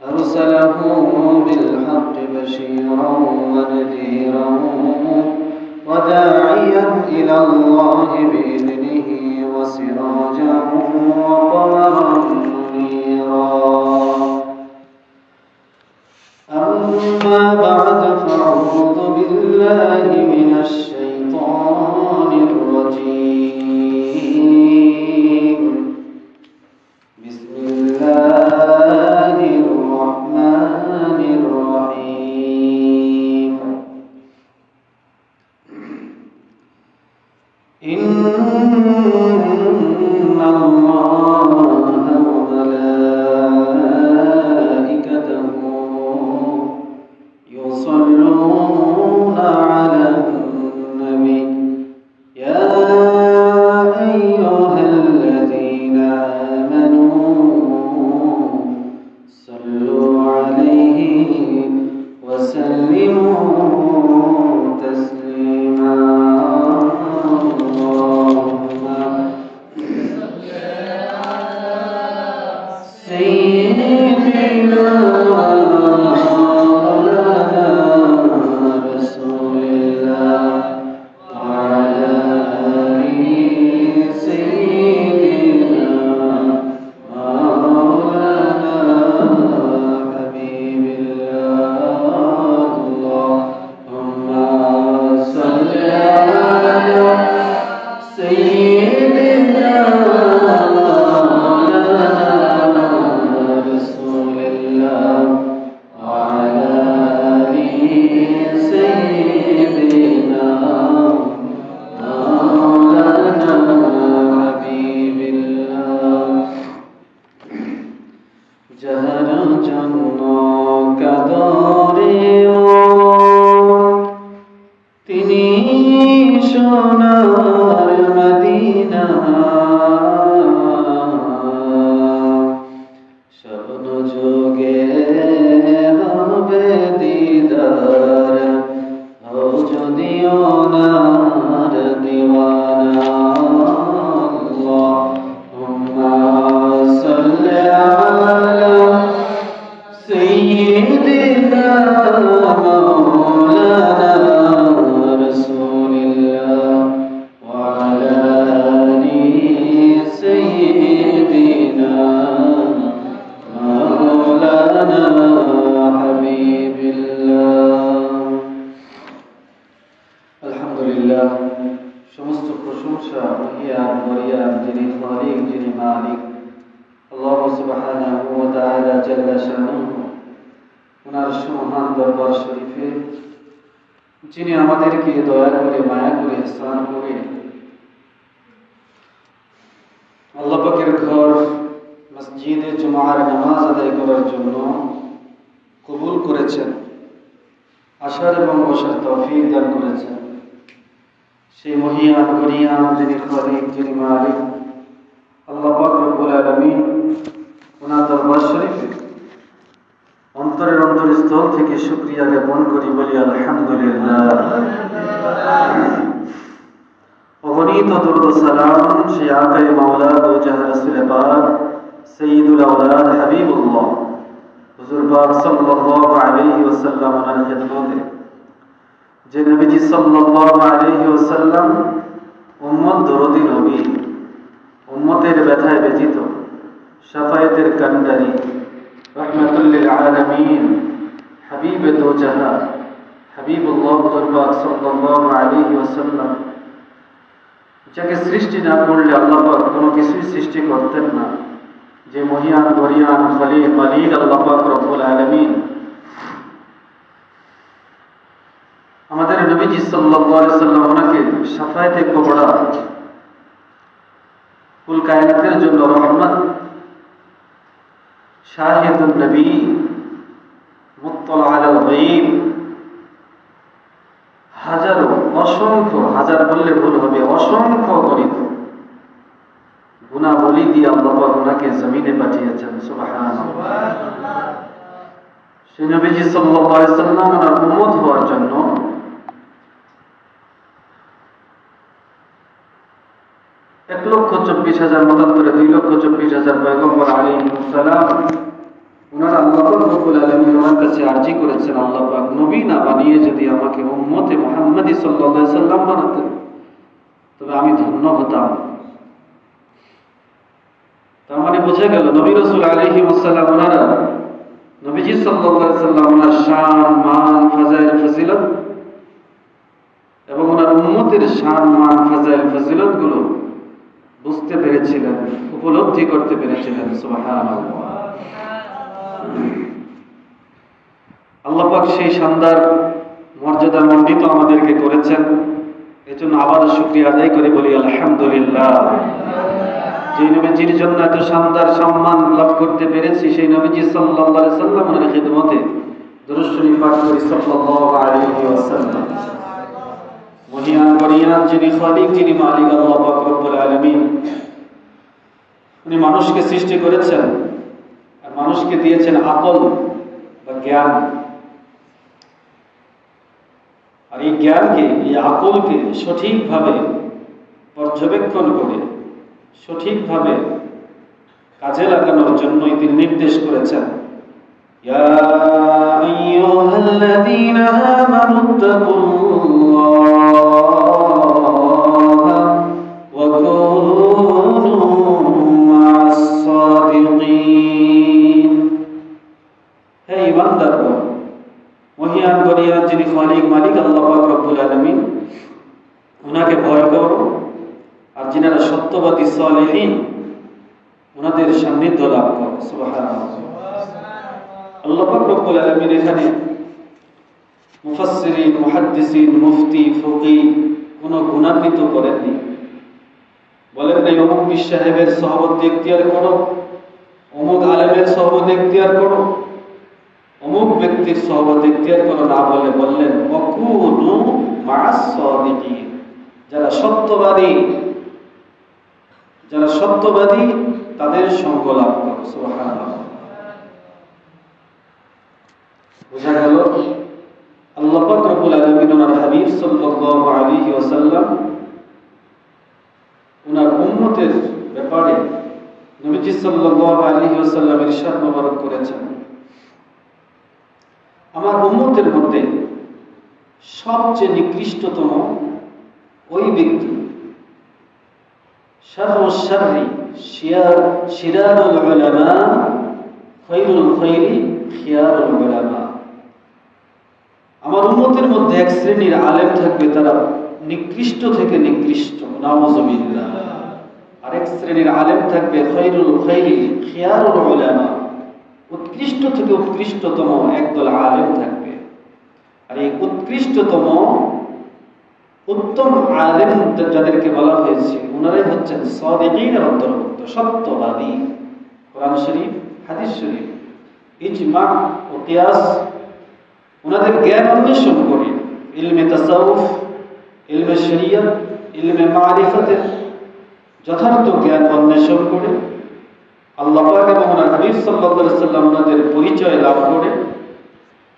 أرسله بالحق بشيرا ونذيرا وداعيا إلى الله بإذنه وسراجا وقمرا منيرا. أما بعد فأعوذ بالله من الشيطان الرجيم. بسم الله الرحمن الرحيم. إن الله وملائكته يصلون على النبي يا أيها الذين آمنوا صلوا عليه وسلموا تسليما. اللهم صل على سيدنا সমস্ত প্রশংসা মহিয়ান মরিয়ান যিনি খালিক যিনি মালিক আল্লাহ সুবহানাহু ওয়া তাআলা জাল্লা শানুহু। ওনার সুমহান দরবার শরীফে যিনি আমাদেরকে দয়া করে মায়া করে ইহসান করে আল্লাহ পাকের ঘর মসজিদে জুমার নামাজ আদায় করার জন্য কবুল করেছেন, আসার এবং বসার তৌফিক দান করেছেন, সেই মহিয়ান গরিয়ান যিনি খালিক যিনি মালিক আল্লাহ পাক রব্বুল আলামিন ওনার দরবার শরীফে অন্তরের অন্তরস্থল থেকে শুকরিয়া জ্ঞাপন করি, বলি আলহামদুলিল্লাহ। অগণিত দরুদ ও সালাম সেই আকায়ে মাওলা দো জাহান রাসূল পাক সাইয়্যিদুল আওলাদ হাবিবুল্লাহ হুজুর পাক সাল্লাল্লাহু আলাইহি ওয়াসাল্লাম ওনার খিদমতে, যে নবীজি সাল্লাল্লাহু আলাইহি ওয়াসাল্লাম উম্মত দরদি নবী, উম্মতের ব্যথায় ব্যথিত, শাফায়েতের কান্ডারি, রাহমাতুল লিল আলামিন, হাবিবে দো জাহান হাবিবুল্লাহ হুজুর পাক সাল্লাল্লাহু আলাইহি ওয়াসাল্লাম, যাকে সৃষ্টি না করলে আল্লাহ পাক কোনো কিছুই সৃষ্টি করতেন না, যে মহিয়ান গরিয়ান খালিক মালিক আল্লাহ পাক রব্বুল আলামিন আমাদের নবীজি সাল্লাল্লাহু আলাইহি ওয়াসাল্লাম ওনাকে শাফায়েতে কুবরা কুল কায়নাতের জন্য রহমত, শাহিদুন নবী, মুত্তালা আলাল গায়ব, হাজারো অসংখ্য, হাজার বললে ভুল হবে, অসংখ্য গণিত গুনাহবলী দিয়ে আল্লাহ পাক ওনাকে জমিনে পাঠিয়েছেন। সুবহানাল্লাহ। সেই নবীজি সাল্লাল্লাহু আলাইহি ওয়াসাল্লাম ওনার উম্মত হওয়ার জন্য 1,24,000 মতান্তরে 2,24,000 পয়গম্বর আলাইহিস সালাম ওনারা আল্লাহ আরজি করেছেন, আল্লাহ পাক নবী না বানিয়ে যদি আমাকে উম্মতে মুহাম্মাদী সাল্লাল্লাহু আলাইহি সাল্লাম বানাতেন তবে আমি ধন্য হতাম। তার মানে বোঝা গেল নবী রাসূল আলাইহিস সালাম ওনারা নবীজি সাল্লাল্লাহু আলাইহি সাল্লাম ওনার শান, মান, ফাজাইল, ফজিলত এবং ওনার উম্মতের শান, মান, ফাজাইল, ফজিলত গুলো বুঝতে পেরেছিলেন, উপলব্ধি করতে পেরেছিলেন। সুবহানাল্লাহ। আল্লাহ পাক সেই শানদার মর্যাদা মণ্ডিত আমাদেরকে করেছেন, এজন্য আবার শুকরিয়া আদায় করে বলি আলহামদুলিল্লাহ। যে নবীজির জন্য এত শানদার সম্মান লাভ করতে পেরেছি, সেই নবীজি সাল্লাল্লাহু আলাইহি সাল্লামের খিদমতে দুরূদ শরীফ পাঠ করি সাল্লাল্লাহু আলাইহি ওয়াসাল্লাম। মহিয়ান গরিয়ান যিনি খালিক, যিনি মালিক আল্লাহ পাক রব্বুল আলামিন, উনি মানুষকে সৃষ্টি করেছেন আর মানুষকে দিয়েছেন আকল বা জ্ঞান। আর এই জ্ঞানকে, এই আকলকে সঠিকভাবে পর্যবেক্ষণ করে সঠিকভাবে কাজে লাগানোর জন্যই তিনি নির্দেশ করেছেন, ইয়া আইয়ুহাল্লাযীনা আমানুত্তাকুল্লাহা ওয়া কুনু মা'আস সাদিকিন। হে ঈমানদারগণ, মহিয়ান গরিয়ান যিনি খালিক মালিক আল্লাহ পাক রব্বুল আলামিন, ওনাকে ভয় করো আর যিনারা সত্যবাদী সালেহীন ওনাদের সান্নিধ্য লাভ করো। সুবহানাল্লাহ। আল্লাহ পাক রব্বুল আলামিন এখানে মুফাসসিরিন, মুহাদ্দিসিন, মুফতি, ফকিহ কোনো গুণান্বিত করেননি। বলেন নাই অমুক পীর সাহেবের সহবত ইখতিয়ার করো, অমুক আলেমের সহবত ইখতিয়ার করো, অমুক ব্যক্তির সহবত ইখতিয়ার করো, না বলে বললেন ওয়াকুনু মা'আস সাদিকিন। যারা সত্যবাদী তাদের সঙ্গ লাভ করো। সুবহানাল্লাহ। বোঝা গেল আল্লাহ পাক রব্বুল আলামিন ওনার হাবিব সাল্লাল্লাহু আলাইহি ওয়াসাল্লাম ওনার উম্মতের ব্যাপারে নবীজি সাল্লাল্লাহু আলাইহি ওয়াসাল্লাম ইরশাদ মোবারক করেছেন, আমার উম্মতের মধ্যে সবচেয়ে নিকৃষ্টতম ওই ব্যক্তি, শাররুশ শাররি শিরারুল উলামা খায়রুল খায়রি খিয়ারুল উলামা। আমার উম্মতের মধ্যে এক শ্রেণীর আলেম থাকবে, তারা নিকৃষ্ট থেকে নিকৃষ্ট, নাউযুবিল্লাহ। আরেক শ্রেণীর আলেম থাকবে খায়রুল খায়রি খিয়ারুল উলামা, উৎকৃষ্ট থেকে উৎকৃষ্টতম একদল আলেম থাকবে। আর এই উৎকৃষ্টতম উত্তম আলেম যাদেরকে বলা হয়েছে ওনারাই হচ্ছেন সাদিকিনের অন্তর্ভুক্ত, সত্যবাদী। কোরআন শরীফ, হাদিস শরীফ, ইজমা ও কিয়াস ওনাদের জ্ঞান অন্বেষণ করে, ইলমে তাসাউফ, ইলমে শরিয়ত, ইলমে মারিফতের যথার্থ জ্ঞান অন্বেষণ করে আল্লাহ পাক এবং ওনার হাবিব সাল্লাল্লাহু আলাইহি ওয়াসাল্লাম ওনাদের পরিচয় লাভ করে,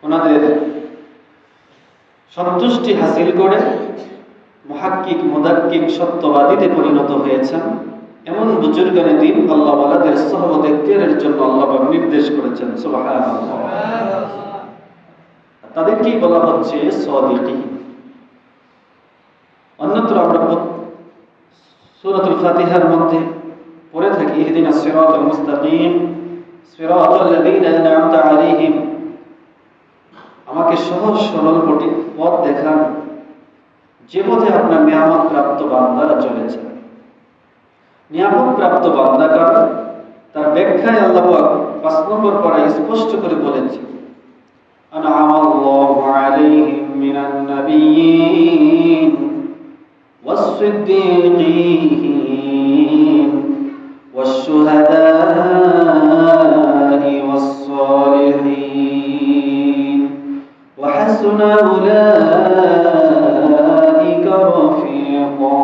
ওনাদের সন্তুষ্টি হাসিল করে মুহাক্কিক, মুদাক্কিক, সত্যবাদীতে পরিণত হয়েছেন। এমন বুজুর্গানে দিন আল্লাহ ওয়ালাদের সহবত ইখতিয়ারের জন্য আল্লাহ পাক নির্দেশ করেছেন। সুবহানাল্লাহ। তাদেরকেই বলা হচ্ছে সাদিকিন। অন্যত্র আমরা সূরাতুল ফাতিহার মধ্যে পড়ে থাকি, ইহদিনাস সিরাতাল মুস্তাকিম সিরাতাল লাযীনা আন'আমতা আলাইহিম, আমাকে সহজ সরল পথ দেখান যে পথে আপনার নিয়ামত প্রাপ্ত বান্দারা চলেছে। নিয়ামত প্রাপ্ত বান্দা কারা? তার ব্যাখ্যায় আল্লাহ পাক ৫ নম্বর পারায় স্পষ্ট করে বলেছেন, আন'আমাল্লাহু আলাইহিম মিনান নাবিয়্যিন ওয়াস-সিদ্দীকিন ওয়াশ-শুহাদা'i ওয়াস-সালিহিন ওয়া হাসুনা উলাইকা রাফীকা।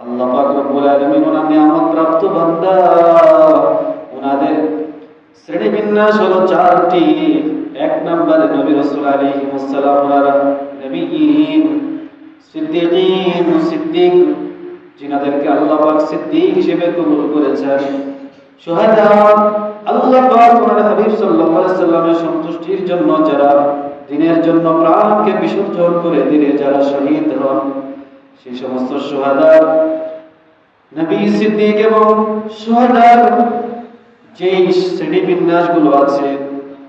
আল্লাহ পাক রব্বুল আলামিন ওনার নিয়ামত প্রাপ্ত বান্দা, ওনাদের শ্রেণীবিন্যাস হলো 4টি। 1 নম্বরে নবী রাসূল আলাইহিস সালাম ওনারা নবিয়্যিন, সিদ্দীকিন, সিদ্দিক যিনাদেরকে আল্লাহ পাক সিদ্দিক হিসেবে কবুল করেছেন, শুহাদা, আল্লাহ আল্লাহ পাক ওনার হাবিব সাল্লাল্লাহু আলাইহি সাল্লামের সন্তুষ্টির জন্য যারা দ্বীনের জন্য প্রাণকে বিসর্জন করে দিলে যারা শহীদ হন, সেই সমস্ত শুহাদা, নবী, সিদ্দিক এবং শুহাদার যে শ্রেণীবিন্যাসগুলো আছে,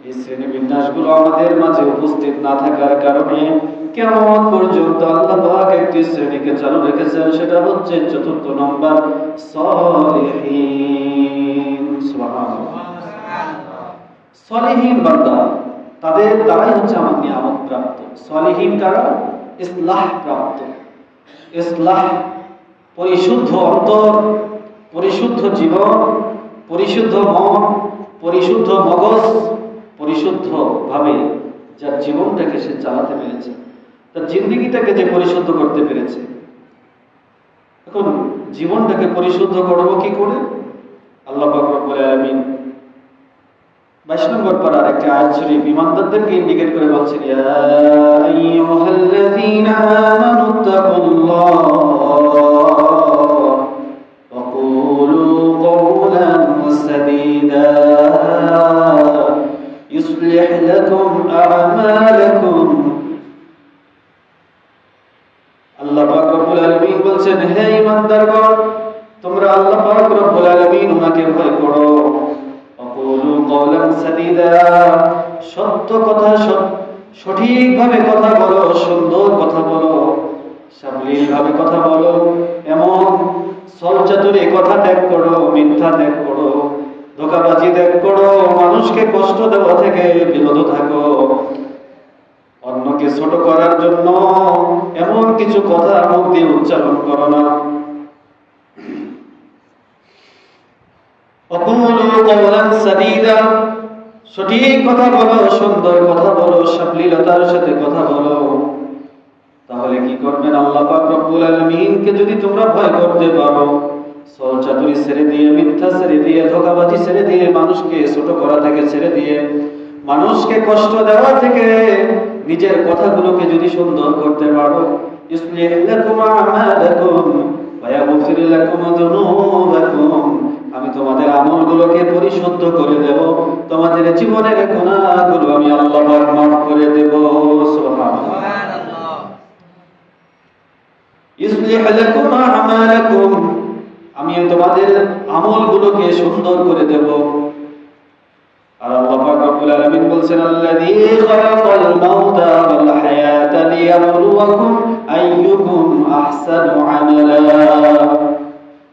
এই শ্রেণীবিন্যাসগুলো আমাদের মাঝে উপস্থিত না থাকার কারণে কিয়ামত পর্যন্ত আল্লাহ পাক একটি শ্রেণীকে চালু রেখেছেন, সেটা হচ্ছে ৪র্থ নম্বর সলিহিন। সুবহানাল্লাহ। সলিহিন বান্দা, তাদের দ্বারাই হচ্ছে আমার নিয়ামত প্রাপ্ত। সলিহিন কারা? ইসলাহ প্রাপ্ত। ইসলাহ, পরিশুদ্ধ অন্তর, পরিশুদ্ধ জীবন, পরিশুদ্ধ মন, পরিশুদ্ধ মগজ, পরিশুদ্ধ ভাবে যার জীবনটাকে সে চালাতে পেরেছে, তার জিন্দেগিটাকে যে পরিশুদ্ধ করতে পেরেছে। এখন জীবনটাকে পরিশুদ্ধ করবো কি করে? আল্লাহ পাক রব্বুল আলামিন 22 নম্বর পারার একটা আয়াত শরীফ ঈমানদারদেরকে ইন্ডিকেট করে বলছেন, ইয়া আইয়ুহাল্লাযীনা আমানুত্তাকুল্লাহ ওয়া কুলু কওলান সাদীদা ইউসলিহ লাকুম আ'মালাকুম। আল্লাহ পাক রব্বুল আলামিন বলছেন, হে ঈমানদারগণ, তোমরা আল্লাহ পাক রব্বুল আলামিন ওনাকে ভয় করো। ওয়াকুলু কওলান সাদীদা, সত্য কথা, সঠিকভাবে কথা বলো, সুন্দর কথা বলো, সাবলীলভাবে কথা বলো, এমন ছলচাতুরি কথা ত্যাগ করো, মিথ্যা ত্যাগ করো, ধোঁকাবাজি ত্যাগ করো, মানুষকে কষ্ট দেওয়া থেকে বিরত থাকো, অন্যকে ছোট করার জন্য এমন কিছু কথা মুখ দিয়ে উচ্চারণ করো না। সঠিক কথা বলো, সুন্দর কথা বলো, সাবলীলতার সাথে কথা বলো। তাহলে কি করবেন? আল্লাহ পাক রব্বুল আলামিনকে যদি তোমরা ভয় করতে পারো, ছলচাতুরি ছেড়ে দিয়ে, মিথ্যা ছেড়ে দিয়ে, ধোঁকাবাজি ছেড়ে দিয়ে, মানুষকে ছোট করা থেকে ছেড়ে দিয়ে, মানুষকে কষ্ট দেওয়া থেকে নিজের কথাগুলোকে যদি সুন্দর করতে পারো, ইসলিহ লাকুম আমালাকুম ওয়া ইয়াগফির লাকুম যুনুবাকুম, আমি তোমাদের আমলগুলোকে পরিশুদ্ধ করে দেব, তোমাদের জীবনের গুনাহগুলো আমি আল্লাহ পাক মাফ করে দেব। সুবহানাল্লাহ। ইসলিহ লাকুম আমালাকুম, আমি তোমাদের আমলগুলোকে সুন্দর করে দেব। আর আল্লাহ পাক রব্বুল আলামিন বলছেন, আল্লাযী খালাকাল মাউতা ওয়াল হায়াতা লিয়াবলুয়াকুম আইয়ুকুম আহসানু আমালা।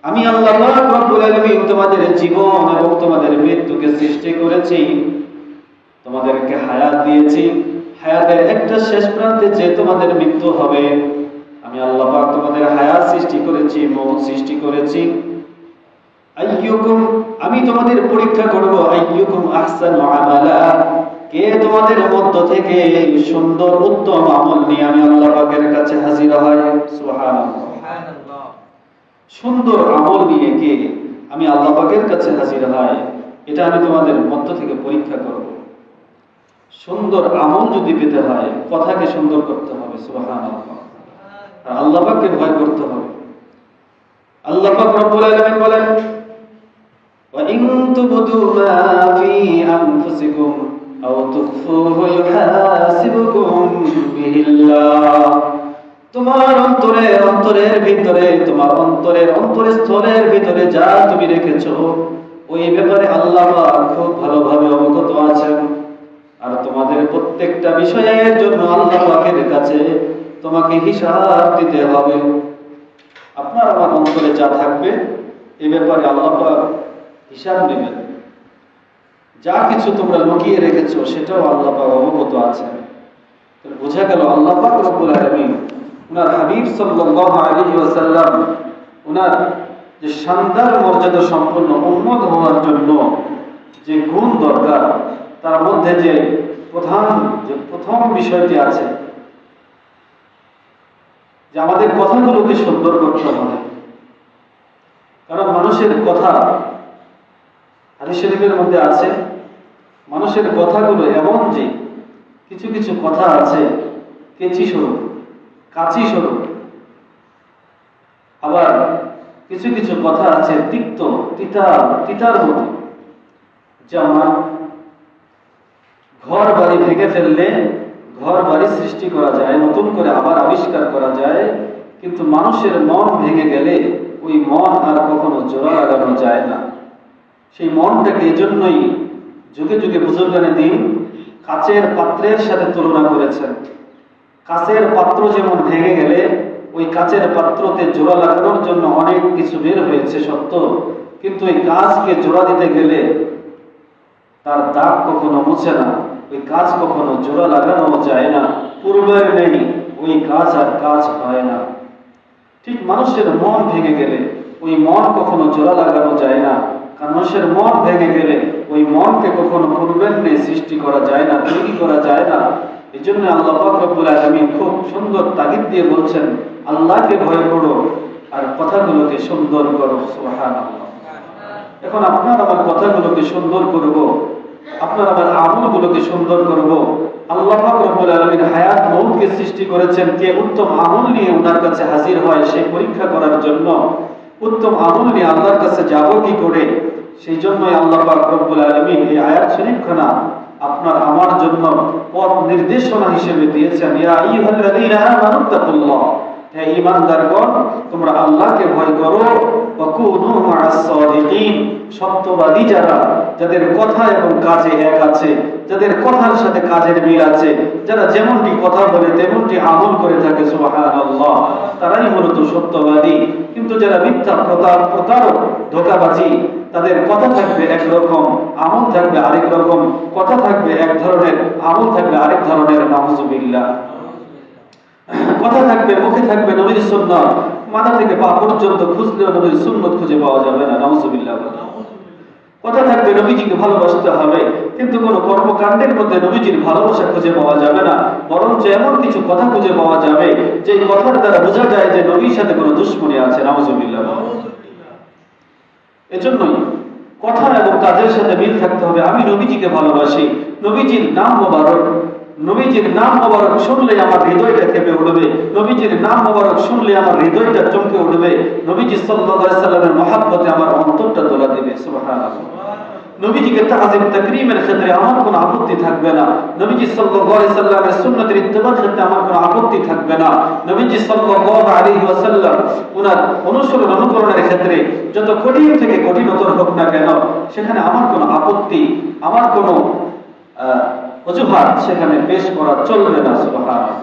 আমি আল্লাহ পাক রব্বুল আলামিন তোমাদের জীবন এবং তোমাদের মৃত্যুকে সৃষ্টি করেছি, তোমাদেরকে হায়াত দিয়েছি, হায়াতের একটা শেষ প্রান্তে যে তোমাদের মৃত্যু হবে, আমি আল্লাহ পাক তোমাদের হায়াত সৃষ্টি করেছি, মওত সৃষ্টি করেছি। আইয়ুকুম, আমি তোমাদের পরীক্ষা করব, আইয়ুকুম আহসানু আমালা, কে তোমাদের মধ্য থেকে সুন্দর উত্তম আমল নিয়ে আমি আল্লাহ পাকের কাছে হাজির হয়। সুবহানাল্লাহ। সুবহানাল্লাহ। সুন্দর আমল নিয়ে কে আমি আল্লাহ পাকের কাছে হাজির হয়, এটা আমি তোমাদের মধ্য থেকে পরীক্ষা করব। সুন্দর আমল যদি পেতে হয়, কথাকে সুন্দর করতে হবে। সুবহানাল্লাহ। আর আল্লাহ পাককে ভয় করতে হবে। আল্লাহ পাক রব্বুল আলামিন বলেন, ওয়া ইন তুবদু মা ফি আনফুসিকুম আও তুখফুহু ইউহাসিবুকুম বিহিল্লাহ, তোমার অন্তরের ভিতরে, তোমার অন্তরস্থলের ভিতরে যা তুমি রেখেছো, ওই ব্যাপারে আল্লাহ পাক খুব ভালোভাবে অবগত আছেন। আর তোমাদের প্রত্যেকটা বিষয়ের জন্য আল্লাহ পাকের কাছে তোমাকে হিসাব দিতে হবে। আপনার আমার অন্তরে যা থাকবে, এই ব্যাপারে আল্লাহ পাক হিসাব নেবেন। যা কিছু তোমরা লুকিয়ে রেখেছো, সেটাও আল্লাহ পাক অবগত আছেন। তো বোঝা গেল আল্লাহ পাক রব্বুল আলামিন উনার হাবিব সাল্লাল্লাহু আলাইহি ওয়াসাল্লাম উনার যে শানদার মর্যাদা সম্পন্ন উম্মত হওয়ার জন্য যে গুণ দরকার, তার মধ্যে যে প্রথম বিষয়টি আছে যে আমাদের কথাগুলোকে সুন্দর করতে হবে। কারণ মানুষের কথা, হাদিস শরীফের মধ্যে আছে, মানুষের কথাগুলো এমন যে কিছু কিছু কথা আছে কেচি স্বরূপ, কাঁচি স্বরূপ, আবার কিছু কিছু কথা আছে তিতার মতো, যেমন ঘর বাড়ি ভেঙে ফেললে ঘর বাড়ি সৃষ্টি করা যায়, নতুন করে আবার আবিষ্কার করা যায়, কিন্তু মানুষের মন ভেঙে গেলে ওই মন আর কখনো জোড়া লাগানো যায় না। সেই মনটাকে এজন্যই যুগে যুগে বুজুর্গানে দিন কাচের পাত্রের সাথে তুলনা করেছেন। কাচের পাত্র যেমন ভেঙে গেলে ওই কাচের পাত্রতে জোড়া লাগানোর জন্য অনেক কিছু বের হয়েছে সত্য, কিন্তু ওই কাচকে জোড়া দিতে গেলে তার দাগ কখনো মুছে না, ওই কাজ কখনো জোড়া লাগানো যায় না, পূর্বের নেই ওই কাজ আর কাজ হয় না। ঠিক মানুষের মন ভেঙে গেলে ওই মন কখনো জোড়া লাগানো যায় না, কারণ মানুষের মন ভেঙে গেলে ওই মনকে কখনো পূর্বের নেই সৃষ্টি করা যায় না, তৈরি করা যায় না। এই জন্য আল্লাহ পাক রব্বুল আলামিন খুব সুন্দর তাগিদ দিয়ে বলছেন, আল্লাহকে ভয় করো আর কথাগুলোকে সুন্দর করো। সুবহানাল্লাহ। এখন আপনার আমার কথাগুলোকে সুন্দর করব, আপনার আমার আমলগুলোকে সুন্দর করব। আল্লাহ পাক রব্বুল আলামিন হায়াত মউতকে সৃষ্টি করেছেন কে উত্তম আমল নিয়ে ওনার কাছে হাজির হয় সেই পরীক্ষা করার জন্য। উত্তম আমল নিয়ে আল্লাহর কাছে যাব কি করে, সেই জন্যই আল্লাহ পাক রব্বুল আলামিন এই আয়াত শরীফখানা আপনার আমার জন্য পথ নির্দেশনা হিসেবে দিয়েছেন। ইয়া আইয়ুহাল্লাযীনা আমানু তাকুল্লাহ, হে ঈমানদারগণ তোমরা আল্লাহকে ভয় করো। ওয়া কুনু মা'আস সাদিকিন, সত্যবাদী যারা, যাদের কথা এবং কাজে এক আছে, যাদের কথার সাথে কাজের মিল আছে, যারা যেমনটি কথা বলে তেমনটি আমল করে থাকে, সুবহানাল্লাহ, তারাই মূলত সত্যবাদী। কিন্তু যারা মিথ্যা প্রতারক ধোঁকাবাজি, তাদের কথা থাকবে একরকম, আমল থাকবে আরেক রকম, কথা থাকবে এক ধরনের, আমল থাকবে আরেক ধরনের। নাউযুবিল্লাহ। কথা থাকবে, মুখে থাকবে নবীর সুন্নাত, মাথা থেকে পা পর্যন্ত খুঁজলেও নবীর সুন্নাত খুঁজে পাওয়া যাবে না। নাউযুবিল্লাহ। কথা থাকবে নবীজিকে ভালোবাসতে হবে, কিন্তু কোন কর্মকাণ্ডের মধ্যে নবীজির ভালোবাসা খুঁজে পাওয়া যাবে না, বরঞ্চ এমন কিছু কথা খুঁজে পাওয়া যাবে যে কথার দ্বারা বোঝা যায় যে নবীর সাথে কোনো দুশমনি আছে। নাউযুবিল্লাহ। এজন্যই কথা এবং কাজের সাথে মিল থাকতে হবে। আমি নবীজিকে ভালোবাসি, নবীজির নাম মোবারক, নবীজির নাম মোবারক শুনলে আমার হৃদয়টা কেঁপে উঠবে, নবীজির নাম মোবারক শুনলে আমার হৃদয়টা চমকে উঠবে, নবীজি সাল্লাল্লাহু আলাইহি সাল্লামের মহব্বতে আমার অন্তরটা দোলা দিবে। সুবহানাল্লাহ। নবীজিকে তাজিম তাকরীমের ক্ষেত্রে আমার কোনো আপত্তি থাকবে না, নবীজি সাল্লাল্লাহু আলাইহি সাল্লামের সুন্নতের ইত্তেবার ক্ষেত্রে আমার কোনো আপত্তি থাকবে না, নবীজি সাল্লাল্লাহু আলাইহি ওয়াসাল্লাম ওনার অনুসরণ অনুকরণের ক্ষেত্রে যত কঠিন থেকে কঠিনতর হোক না কেন সেখানে আমার কোনো আপত্তি, আমার কোনো অজুহাত সেখানে পেশ করা চলবে না। সুবহানাল্লাহ।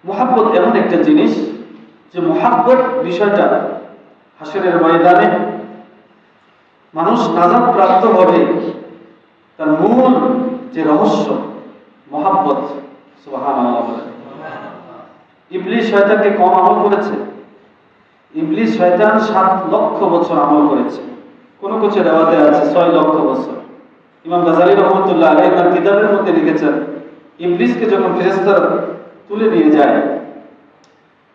মুহাব্বত এমন একটা জিনিস যে মুহাব্বত বিষয়টা হাসরের ময়দানে মানুষ নাজাত প্রাপ্ত হবে, তার মূল যে রহস্য মুহাব্বত। সুবহানাল্লাহ। ইবলিস শয়তানকে কম আমল করেছে? ইবলিস শয়তান 7 লক্ষ বছর আমল করেছে, কোন কিছু রেওয়াতে আছে 6 লক্ষ বছর। ইমাম গাযালী রাহমাতুল্লাহ আলাইহি তার কিতাবের মধ্যে লিখেছেন, ইবলিসকে যখন ফেরেশতারা তুলে নিয়ে যায়,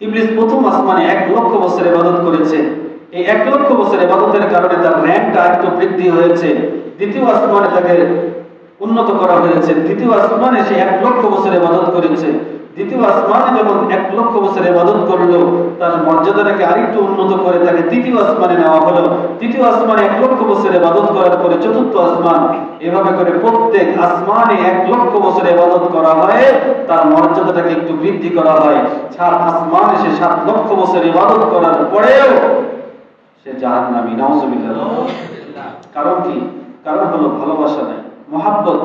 ইবলিস প্রথম আসমানে 1 লক্ষ বছর ইবাদত করেছে। এই 1 লক্ষ বছর ইবাদতের কারণে তার র্যাঙ্কটা একটু বৃদ্ধি হয়েছে, দ্বিতীয় আসমানে তাকে উন্নত করা হয়েছে। দ্বিতীয় আসমানে সে 1 লক্ষ বছর ইবাদত করেছে, দ্বিতীয় আসমানে যখন 1 লক্ষ বছর ইবাদত করলো তার মর্যাদাটাকে আরেকটু উন্নত করে তাকে তৃতীয় আসমানে নেওয়া হলো। তৃতীয় আসমানে 1 লক্ষ বছর ইবাদত করার পরে চতুর্থ আসমান, এভাবে করে প্রত্যেক আসমানে 1 লক্ষ বছর ইবাদত করা হয়, তার মর্যাদাটাকে একটু বৃদ্ধি করা হয়। 7 আসমানে সে 7 লক্ষ বছর ইবাদত করার পরেও সে জাহান্নামী। নাউযুবিল্লাহ। কারণ কি? কারণ হলো ভালোবাসা নাই, মুহাব্বত,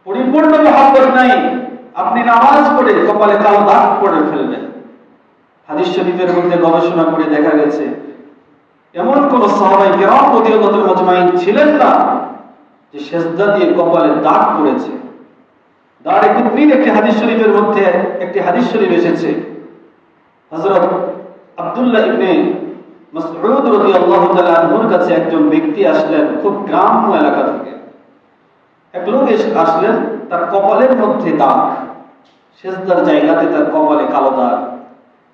পরিপূর্ণ মুহাব্বত নাই। আপনি নামাজ পড়ে কপালে কালো দাগ পড়ে ফেলবেন। হাদিস শরীফের মধ্যে গবেষণা করে দেখা গেছে এমন কোন সাহাবায়ে কেরাম রাদিয়াল্লাহু মাজমাইন ছিলেন না যে সিজদা দিয়ে কপালে দাগ পড়েছে। দারে কুতনির একটি হাদিস শরীফের মধ্যে একটি হাদিস শরীফ এসেছে, হযরত আব্দুল্লাহ ইবনে মাসউদ রাদিয়াল্লাহু তাআলা আনহুর কাছে একজন ব্যক্তি আসলেন খুব গ্রাম্য এলাকা থেকে। এক লোক আসলেন, তার কপালের মধ্যে দাগ, সিজদার জায়গাতে তার কপালে কালো দাগ।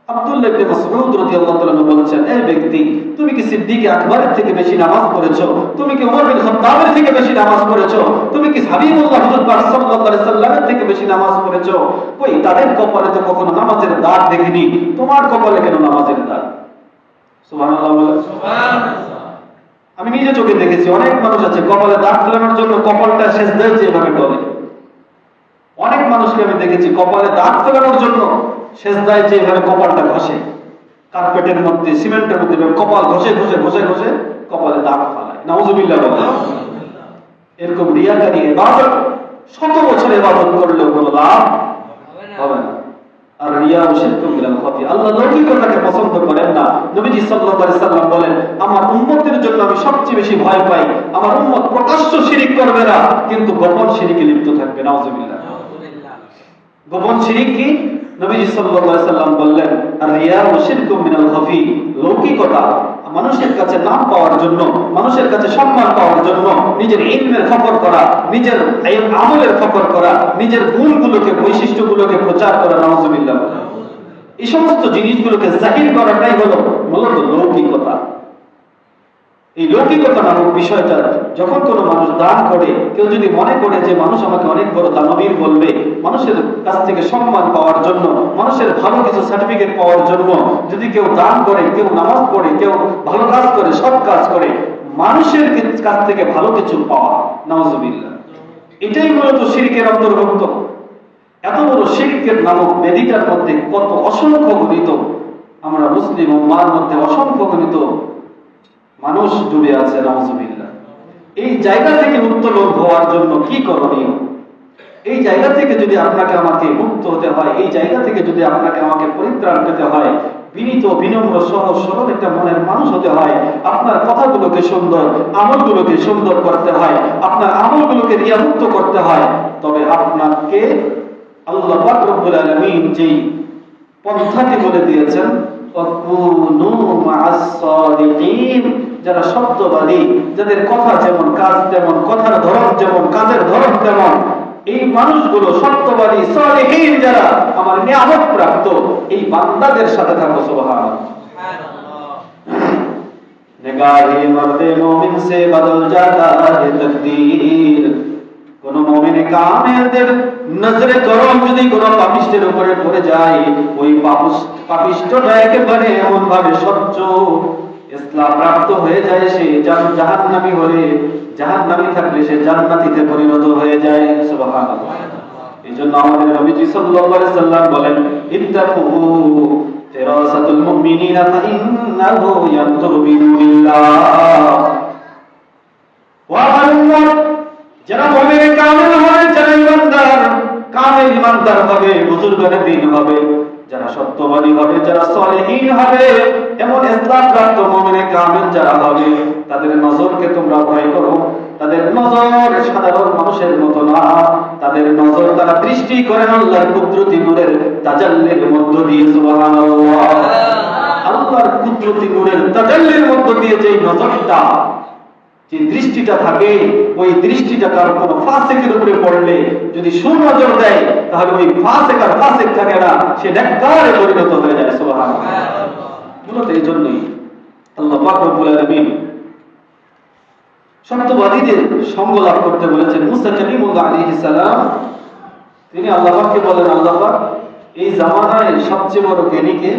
আব্দুল্লাহ ইবনে মাসউদ রাদিয়াল্লাহু তাআলা বলেছেন, এই ব্যক্তি, তুমি কি সিদ্দিক আকবরের থেকে বেশি নামাজ পড়েছো? তুমি কি ওমর বিন খাত্তাবের থেকে বেশি নামাজ পড়েছো? তুমি কি হাবিবুল্লাহ হুজুর পাক সাল্লাল্লাহু আলাইহি সাল্লামের থেকে বেশি নামাজ পড়েছো? কই, তাদের কপালে তো কখনো নামাজের দাগ দেখিনি, তোমার কপালে কেন নামাজের দাগ? সুবহানাল্লাহ বলে। সুবহানাল্লাহ। আমি নিজে চোখে দেখেছি অনেক মানুষ আছে কপালে দাগ ফেলানোর জন্য কপালটা সেজদায় যেভাবে ডলে। অনেক মানুষকে আমি দেখেছি কপালে দাগ ফেলানোর জন্য সেজদায় যেভাবে কপালটা ঘষে, কার্পেটের মধ্যে সিমেন্টের মধ্যে কপাল ঘষে ঘষে ঘষে ঘষে কপালে দাগ ফেলায়। নাউযুবিল্লাহ বলে। এরকম রিয়াকারী ইবাদত 100 বছর ইবাদত করলেও কোনো লাভ হবে না। আর রিয়া ও শিরকুন বিল খাফি, আল্লাহ লৌকিকতাকে পছন্দ করেন না। নবীজি সাল্লাল্লাহু আলাইহি সাল্লাম বলেন, আমার উম্মতের জন্য আমি সবচেয়ে বেশি ভয় পাই আমার উম্মত প্রকাশ্য শিরিক করবে না কিন্তু গোপন শিরিকে লিপ্ত থাকবে। নাউযুবিল্লাহ। গোপন শিরিক কি? নবীজি সাল্লাল্লাহু আলাইহি সাল্লাম বললেন, আর রিয়া ও শিরকুন বিল খাফি, লৌকিকতা মানুষের কাছে নাম পাওয়ার জন্য, মানুষের কাছে সম্মান পাওয়ার জন্য নিজের ইলমের ফখর করা, নিজের আমলের ফখর করা, নিজের গুণগুলোকে বৈশিষ্ট্যগুলোকে প্রচার করা। নাউযুবিল্লাহ। এই সমস্ত জিনিসগুলোকে জাহির করাটাই হলো মূলত লৌকিকতা। এই লৌকিকতা নামক বিষয়টা যখন কোনো মানুষ দান করে, কেউ যদি মনে করে যে মানুষ আমাকে অনেক বড় দানবীর বলবে, মানুষের কাছ থেকে সম্মান পাওয়ার জন্য, মানুষের ভালো কিছু সার্টিফিকেট পাওয়ার জন্য যদি কেউ দান করে, কেউ নামাজ পড়ে, কেউ ভালো কাজ করে, সব কাজ করে মানুষের কাছ থেকে ভালো কিছু পাওয়া, নাউযুবিল্লাহ, এটাই মূলত শিরকের অন্তর্ভুক্ত। এত বড় শিরকের নামক বেদিটার মধ্যে কত অসংখ্য গণিত আমরা মুসলিম উম্মার মধ্যে অসংখ্য গণিত মানুষ ডুবে আছে। নাউযুবিল্লাহ। এই জায়গা থেকে উত্তোলন হওয়ার জন্য কি করণীয়? এই জায়গা থেকে যদি আপনাকে আমাকে মুক্ত হতে হয়, এই জায়গা থেকে যদি আপনাকে আমাকে পরিত্রাণ পেতে হয়, বিনীত বিনম্র সহজ সরল একটা মনের মানুষ হতে হয়, আপনার কথাগুলোকে সুন্দর, আমলগুলোকে সুন্দর করতে হয়, আপনার আমলগুলোকে রিয়ামুক্ত করতে হয়, তবে আপনাকে আল্লাহ পাক রব্বুল আলামিন যেই পন্থাটি বলে দিয়েছেন, ওয়াকুনু মা'আস সাদিকিন, যারা সত্যবাদী, যাদের কথা যেমন কাজ তেমন, কথার ধরন যেমন কাজের ধরন তেমন, এই মানুষগুলো সত্যবাদী সালিহিন যারা আমার নিয়ামত প্রাপ্ত, এই বান্দাদের সাথে থাকো। সুবহানাল্লাহ। নিগাহে মর্দে মুমিন সে বদল জাতা है तकदीर। কোন মুমিনে কামেলদের নজরে করম যদি কোন পাপিষ্ঠের উপরে পড়ে যায়, ওই পাপিষ্ঠটা একেবারে এমন ভাবে স্বচ্ছ ইসলাম প্রাপ্ত হয়ে যায়, সে জাহান্নামী হলে, জাহান্নামী থাকলে সে জান্নাতীতে পরিণত হয়ে যায়। সুবহানাল্লাহ। এইজন্য আমাদের নবীজি সাল্লাল্লাহু আলাইহি সাল্লাম বলেন, ইত্তাকু ফিরাসাতুল মুমিনিনা ফাইন্নাহু ইয়ানতুরু বিল্লাহ। ওয়া আল্লাহ, যারা মুমিন কামেল হবে, যারা ইমানদার কামেল ইমানদার হবে, বুজুর্গানে দিন হবে, যারা সত্যবাদী হবে, যারা সালেহীন হবে, এমন ইসলাম প্রাপ্ত মুমিনে কামেল যারা হবে, তাদের নজরকে তোমরা ভয় করো। তাদের নজর সাধারণ মানুষের মতো না, তাদের নজর তারা দৃষ্টি করেন আল্লাহর কুদরতি নূরের তাজাল্লির মধ্য দিয়ে। সুবহানাল্লাহ। আল্লাহর কুদরতি নূরের তাজাল্লির মধ্য দিয়ে যে নজরটা, যে দৃষ্টিটা থাকে, ওই দৃষ্টিটা কারো কোনো ফাসিকের উপরে পড়লে যদি সুনজর দেয়, তাহলে ওই ফাসিক আর ফাসিক থাকে না, সে নেককারে পরিণত হয়ে যায়। সুবহানাল্লাহ। মূলত এই জন্যই আল্লাহ পাক রব্বুল আলামিন সত্যবাদীদের সঙ্গ লাভ করতে বলেছেন। মুসা কালিমুল্লাহ আলাইহিস সালাম, তিনি আল্লাহ পাককে বলেন, আল্লাহ পাক, এই জামানায় সবচেয়ে বড় জ্ঞানীকে?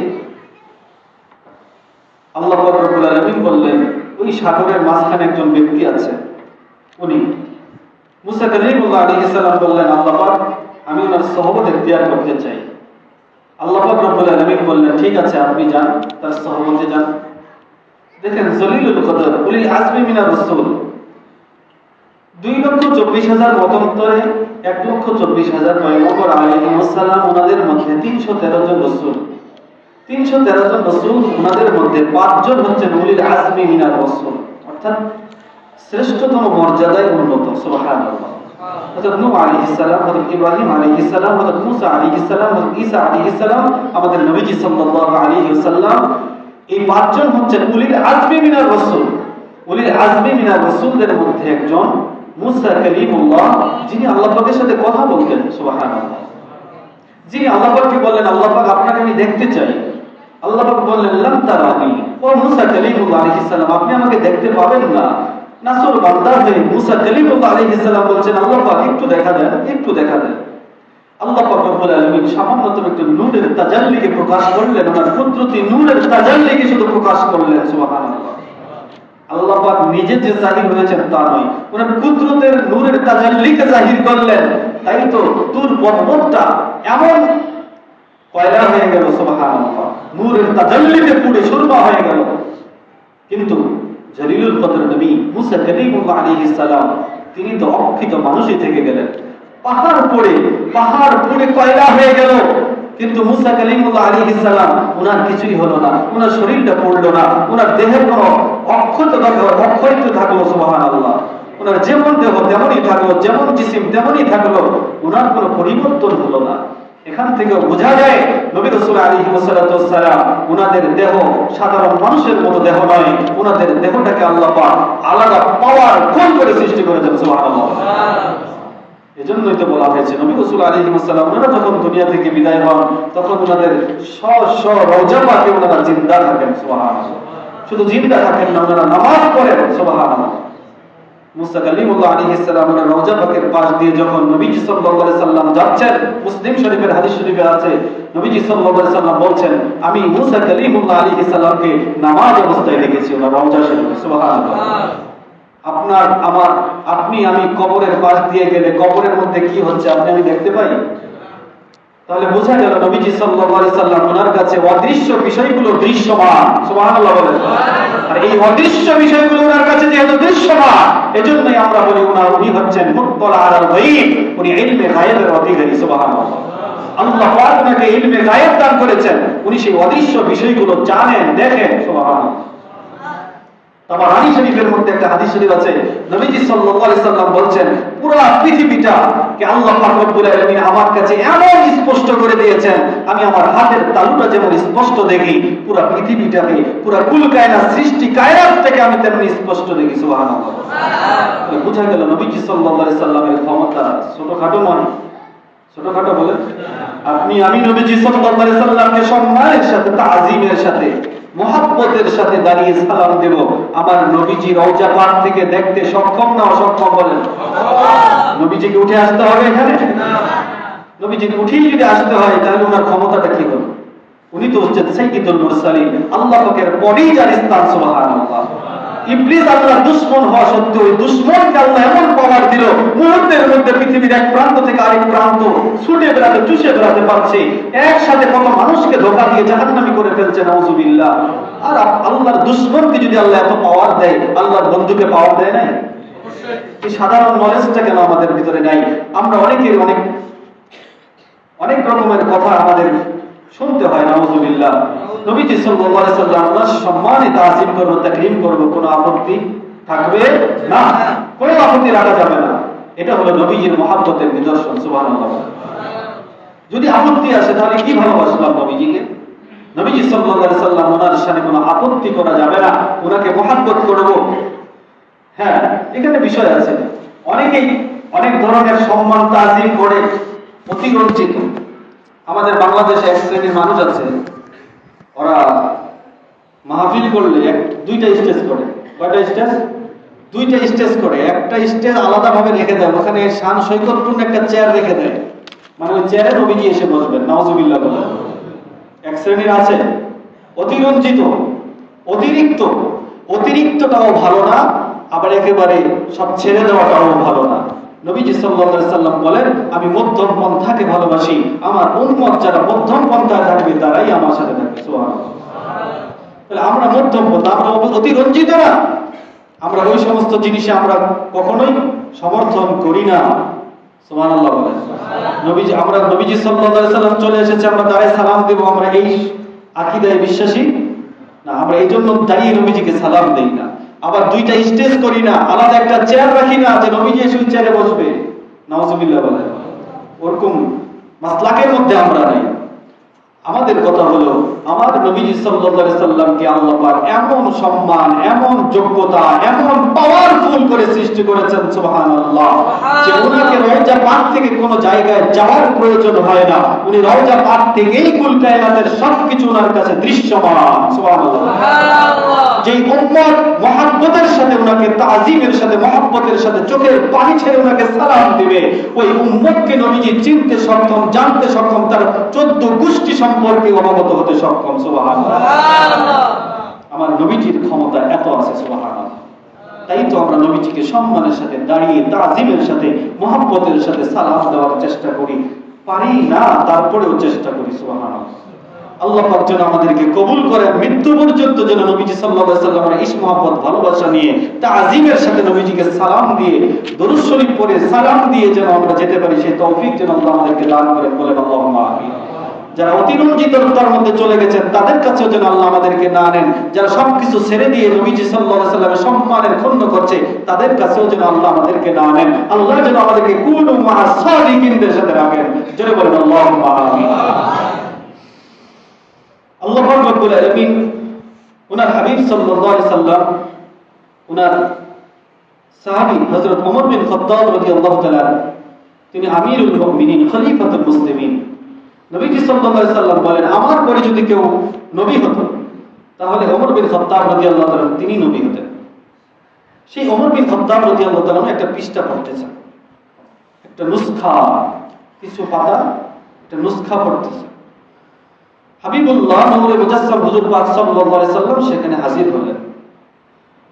আল্লাহ পাক রব্বুল আলামিন বললেন, ওই সাগরের মাঝখানে একজন ব্যক্তি আছে, উনি। মুসা কালিমুল্লাহ আলাইহিস সালাম বললেন, আল্লাহ পাক, আমি ওনার সহবত ইখতিয়ার করতে চাই। আল্লাহ পাক রব্বুল আলামিন বললেন, ঠিক আছে, আপনি যান, তার সহবতে যান। দেখেন, জলিলুল কদর উলিল আজমি মিনার রাসূল, 2,24,000 মতান্তরে 1,24,000 পয়গম্বর আলাইহিস সালাম, ওনাদের মধ্যে 313 জন রাসূল, 313 জন রাসূল, ওনাদের মধ্যে 5 জন হচ্ছেন উলিল আজমি মিনার রাসূল, অর্থাৎ শ্রেষ্ঠতম মর্যাদায় উন্নত। সুবহানাল্লাহ। হযরত নূহ আলাইহিস সালাম, হযরত ইব্রাহিম আলাইহিস সালাম, হযরত মুসা আলাইহিস সালাম, হযরত ঈসা আলাইহিস সালাম, আমাদের নবীজি সাল্লাল্লাহু আলাইহি ওয়াসাল্লাম, এই 5 জন হচ্ছেন উলিল আজমি মিনার রাসূল। উলিল আজমি মিনার রাসূলদের মধ্যে একজন মুসা কালিমুল্লাহ, যিনি আল্লাহ পাকের সাথে কথা বলতেন। সুবহানাল্লাহ। যিনি আল্লাহ পাককে বললেন, আল্লাহ পাক, আপনাকে আমি দেখতে চাই। আল্লাহ পাক বললেন, লাম তারানি। ও মুসা কালিমুল্লাহ আলাইহিস সালাম, আপনি আমাকে দেখতে পাবেন না। নাসর বান্দা হয়ে মুসা কালিমুল্লাহ আলাইহিস সালাম বলছেন, আল্লাহ পাক, একটু দেখা দেন, একটু দেখা দেন। আল্লাহ পাক রব্বুল আলামিন সামান্যতম একটু নূরের তাজাল্লিকে প্রকাশ করলেন, ওনার কুদরতি নূরের তাজাল্লিকে শুধু প্রকাশ করলেন। সুবহানাল্লাহ। আল্লাহ পাক নিজে যে জাহির হয়েছেন তা নয়, উনার কুদরতের নূরের তাজাল্লিকে জাহির করলেন। তাই তো তুর পর্বতটা এমন কয়লা হয়ে গেল, সুবহানাল্লাহ, নূরের তাজাল্লিতে পুড়ে সুরমা হয়ে গেল। কিন্তু জলিলুল কদর নবী মুসা কালিমুল্লাহ আলাইহিস সালাম তিনি তো অক্ষিত মানুষই থেকে গেলেন। পাহাড় পড়ে কয়লা হয়ে গেল, কিন্তু মুসা কালিমুল্লাহ আলাইহিস সালাম ওনার কিছুই হলো না, ওনার শরীরটা পড়লো না, ওনার দেহের কোনো অক্ষত থাকলো, সুবহানাল্লাহ। ওনার যেমন দেহ তেমনই থাকলো, যেমন জিসিম তেমনই থাকলো, ওনার কোনো পরিবর্তন হলো না। এখান থেকে বোঝা যায় নবী রাসূল আলাইহিস সালাতু ওয়াস সালাম ওনাদের দেহ সাধারণ মানুষের মতো দেহ নয়, ওনাদের দেহটাকে আল্লাহ পাক আলাদা পাওয়ার ফুল করে সৃষ্টি করেছেন, সুবহানাল্লাহ। এজন্যই তো বলা হয়েছে নবী রাসূল আলাইহিস সালাম ওনারা যখন দুনিয়া থেকে বিদায় হন তখন ওনাদের রওজা পাকে ওনারা জিন্দা থাকেন, সুবহানাল্লাহ। শুধু জিন্দা থাকেন না, ওনারা নামাজ পড়েন, সুবহানাল্লাহ। মুসা কালিমুল্লাহ আলাইহিস সালাম ওনার রওজা পাকের পাশ দিয়ে যখন নবীজি সাল্লাল্লাহু আলাইহি সাল্লাম যাচ্ছেন, মুসলিম শরীফের হাদিস শরীফে আছে নবীজি সাল্লাল্লাহু আলাইহি সাল্লাম বলছেন, আমি মুসা কালিমুল্লাহ আলাইহিস সালামকে নামাজ অবস্থায় দেখেছি ওনার রওজা শরীফে, সুবহানাল্লাহ। আমি কবরের পাশ দিয়ে গেলে কবরের মধ্যে কি হচ্ছে আমি দেখতে পাই। তাহলে বোঝা গেল নবীজি সাল্লাল্লাহু আলাইহি সাল্লাম ওনার কাছে অদৃশ্য বিষয়গুলো দৃশ্যমান, সুবহানাল্লাহ বলেন। আর এই অদৃশ্য বিষয়গুলো ওনার কাছে যেহেতু দৃশ্যমান, এজন্যই আমরা বলি উনি হচ্ছেন মুত্তালা আলাল গায়ব, উনি ইলমে গায়বের অধিকারী, সুবহানাল্লাহ। আল্লাহ পাক ওনাকে ইলমে গায়ব দান করেছেন, উনি সেই অদৃশ্য বিষয়গুলো জানেন, দেখেন, সুবহানাল্লাহ। তাবারানী শরীফের মধ্যে একটা হাদিস শরীফ আছে, নবীজি সাল্লাল্লাহু আলাইহি সাল্লাম বলছেন, পুরো পৃথিবীটা কে আল্লাহ পাক রব্বুল আলামিন আমার কাছে এমন স্পষ্ট করে দিয়েছেন, আমি আমার হাতের তালুটা যেমন স্পষ্ট দেখি, পুরো পৃথিবীটাকে, পুরো কুল কায়নাত সৃষ্টি কায়নাত থেকে আমি তেমনি স্পষ্ট দেখি, সুবহানাল্লাহ। সুবহানাল্লাহ। বুঝা গেল নবীজি সাল্লাল্লাহু আলাইহি সাল্লামের ক্ষমতা ছোটখাটো নয়, ছোটখাটো বলেন আমি নবীজি সাল্লাল্লাহু আলাইহি সাল্লামকে সম্মানের সাথে, তাজিমের সাথে, মুহাব্বতের সাথে দাঁড়িয়ে সালাম দেব। আমার নবীজি রওজা পাক থেকে দেখতে সক্ষম না অসক্ষম বলেন? নবীজিকে উঠে আসতে হবে এখানে? নবীজিকে উঠেই যদি আসতে হয় তাহলে ওনার ক্ষমতাটা কি হবে? উনি তো হচ্ছেন সাইয়্যিদুল মুরসালিন, আল্লাহ পাকের বডি যার স্থান, সুবহানাল্লাহ। ইবলিস আল্লাহর দুশমন হওয়া সত্ত্বেও ওই দুশমনকে আল্লাহ এমন পাওয়ার দিল, মুহূর্তের মধ্যে পৃথিবীর এক প্রান্ত থেকে আরেক প্রান্ত ছুটে বেড়াতে, চুষে বেড়াতে পারছে, একসাথে কত মানুষকে ধোঁকা দিয়ে জাহান্নামী করে ফেলছে, নাউযুবিল্লাহ। আর আল্লাহর দুশমনকে যদি আল্লাহ এত পাওয়ার দেয়, আল্লাহর বন্ধুকে পাওয়ার দেয় না? এই সাধারণ নলেজটা কেন আমাদের ভিতরে নাই? আমরা অনেকের অনেক রকমের কথা আমাদের শুনতে হয়, নাউযুবিল্লাহ। নবীজি সাল্লাল্লাহু আলাইহি সাল্লাম ওনার সম্মানে তাজিম করব, তাকরীম করব, কোনো আপত্তি থাকবে না, কোনো আপত্তি রাখা যাবে না। এটা হলো নবীজির মহব্বতের নিদর্শন, সুবহানাল্লাহ। যদি আপত্তি আসে তাহলে কি ভালোবাসলাম নবীজিকে? নবীজি সাল্লাল্লাহু আলাইহি সাল্লাম ওনার সাথে কোনো আপত্তি করা যাবে না, ওনাকে মহব্বত করব। হ্যাঁ, এখানে বিষয় আছে, অনেকেই অনেক ধরনের সম্মান তাজিম করে অতিরঞ্জিত। আমাদের বাংলাদেশে এক শ্রেণীর মানুষ আছে, ওরা মাহফিল করলে দুইটা স্টেজ করে। কয়টা স্টেজ? দুইটা স্টেজ করে। একটা স্টেজ আলাদাভাবে রেখে দেয়, ওখানে শান সৈকতপূর্ণ একটা চেয়ার রেখে দেয়, মানে ওই চেয়ারে নবীজি এসে বসবেন, নাউযুবিল্লাহ বলে। এক শ্রেণীর আছে অতিরঞ্জিত, অতিরিক্তটাও ভালো না, আবার একেবারে সব ছেড়ে দেওয়াটাও ভালো না। নবীজি সাল্লাল্লাহু আলাইহি সাল্লাম বলেন, আমি মধ্যম পন্থাকে ভালোবাসি, আমার উম্মত যারা মধ্যম পন্থায় থাকবে তারাই আমার সাথে থাকবে, সুবহানাল্লাহ। তাহলে আমরা মধ্যম পন্থা, আমরা অতিরঞ্জিত না, আমরা ওই সমস্ত জিনিসে আমরা কখনোই সমর্থন করি না, সুবহানাল্লাহ বলেন। নবীজি সাল্লাল্লাহু আলাইহি সাল্লাম চলে এসেছে, আমরা দাঁড়িয়ে সালাম দেব, আমরা এই আকীদায় বিশ্বাসী না, আমরা এই জন্য দাঁড়িয়ে নবীজিকে সালাম দেই না। আবার দুইটা স্টেজ করি না, আলাদা একটা চেয়ার রাখি না যে নবীজি এসে চেয়ারে বসবে, নাউযুবিল্লাহ বলেন। ওরকম মাসলাকের মধ্যে আমরা নাই। আমাদের কথা হলো, আমার নবীজি সাল্লাল্লাহু আলাইহি সাল্লামকে আল্লাহ পাক এমন সম্মান, এমন যোগ্যতা, এমন পাওয়ারফুল করে সৃষ্টি করেছেন, সুবহানাল্লাহ, যে উনাকে রওজা পাক থেকে কোনো জায়গায় যাওয়ার প্রয়োজন হয় না, উনি রওজা পাক থেকেই কুল কায়নাতের সবকিছু ওনার কাছে দৃশ্যমান, সুবহানাল্লাহ। যে উম্মত মহব্বতের সাথে ওনাকে তাজিমের সাথে, মহব্বতের সাথে চোখের পানি ছেড়ে ওনাকে সালাম দিবে, ওই উম্মতকে নবীজি চিনতে সক্ষম, জানতে সক্ষম, তার 14 গোষ্ঠী সম্পর্কে অবগত হতে সক্ষম, সুবহানাল্লাহ। আমার নবীজির ক্ষমতা এত আছে, সুবহানাল্লাহ। তাই তো আমরা নবীজিকে সম্মানের সাথে দাঁড়িয়ে তাজিমের সাথে মহব্বতের সাথে সালাম দেওয়ার চেষ্টা করি, পারি না তারপরেও চেষ্টা করি। সুবহানাল্লাহ। আল্লাহ পাক যেন আমাদেরকে কবুল করেন, মৃত্যু পর্যন্ত যেন নবীজি সাল্লাল্লাহু আলাইহি ওয়াসাল্লামের ইশক মহব্বত ভালোবাসা নিয়ে তাজিমের সাথে নবীজিকে সালাম দিয়ে দরুদ শরীফ পড়ে সালাম দিয়ে যেন আমরা যেতে পারি, সেই তৌফিক যেন আল্লাহ আমাদেরকে দান করেন, বলে আল্লাহুম্মা আমিন। যারা অতিরঞ্জিততার মধ্যে চলে গেছেন তাদের কাছেও যেন আল্লাহ আমাদেরকে না নেন, যারা সবকিছু ছেড়ে দিয়ে নবীজি সাল্লাল্লাহু আলাইহি ওয়াসাল্লামের সম্মানের ক্ষুণ্ণ করছে তাদের কাছেও যেন আল্লাহ আমাদেরকে না নেন। আল্লাহ যেন আমাদেরকে কুনু মা'আস সাদিকিনদের সাথে রাখেন, জোরে বলেন আল্লাহুম্মা আমিন। আল্লাহ পাক রব্বুল আলামিন ওনার হাবিব সাল্লাল্লাহু আলাইহি সাল্লাম, ওনার সাহাবী হযরত ওমর বিন খাত্তাব রাদিয়াল্লাহু তাআলা, তিনি আমিরুল মুমিনিন, খলিফাতুল মুসলিমিন। নবীজি সাল্লাল্লাহু আলাইহি সাল্লাম বলেন, আমার পরে যদি কেউ নবী হতো তাহলে ওমর বিন খাত্তাব রাদিয়াল্লাহু তাআলা তিনি নবী হতেন। সেই ওমর বিন খাত্তাব রাদিয়াল্লাহু তাআলা একটা পৃষ্ঠা পড়তেছেন, একটা নুসখা, কিছু পাতা, একটা নুসখা পড়তেছেন। হাবিবুল্লাহ নূরে মুজাসসাম হুজুর পাক সাল্লাল্লাহু আলাইহি সাল্লাম সেখানে হাজির হলেন।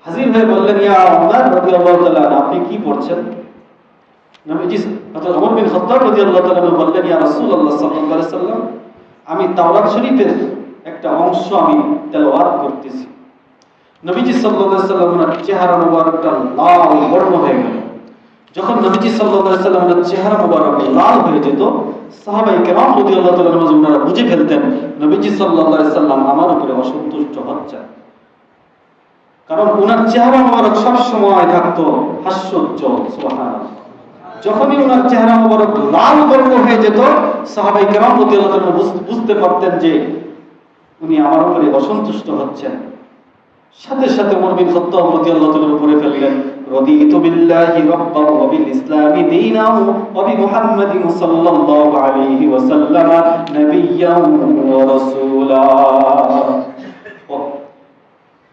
হাজির হয়ে বললেন, ইয়া ওমর রাদিয়াল্লাহু তাআলা, আপনি কি পড়ছেন? নবীজি হযরত ওমর বিন খাত্তাব রাদিয়াল্লাহু তাআলা বললেন, ইয়া রাসূলুল্লাহ সাল্লাল্লাহু আলাইহি সাল্লাম, আমি তাওরাত শরীফের একটা অংশ আমি তেলাওয়াত করতেছি। নবীজি সাল্লাল্লাহু আলাইহি সাল্লামের চেহারা মুবারকটা লাল বর্ণ হয়ে গেল। যখন নবীজি সাল্লাল্লাহু আলাইহি সাল্লামের চেহারা মুবারক লাল হয়ে যেত, সাহাবায়ে কেরাম রাদিয়াল্লাহু তাআলা ওনারা বুঝে ফেলতেন নবীজি সাল্লাল্লাহু আলাইহি সাল্লাম আমার উপরে অসন্তুষ্ট হচ্ছেন, কারণ ওনার চেহারা মুবারক সব সময় থাকতো হাস্যোজ্জ্বল। সুবহানাল্লাহ। যখনই ওনার চেহারা মুবারক লাল বর্ণ হয়ে যেত, সাহাবায়ে কেরাম রাদিয়াল্লাহু তাআলা বুঝতে পারতেন যে উনি আমার উপরে অসন্তুষ্ট হচ্ছেন। সাথে সাথে ওমর বিন খাত্তাব রাদিয়াল্লাহু তাআলা উপরে ফেললেন, রাদিতু বিল্লাহি রাব্বান ওয়া বিল ইসলামি দীনান ওয়া বি মুহাম্মাদিন সাল্লাল্লাহু আলাইহি ওয়া সাল্লাম নাবিয়্যান ওয়া রাসূলা।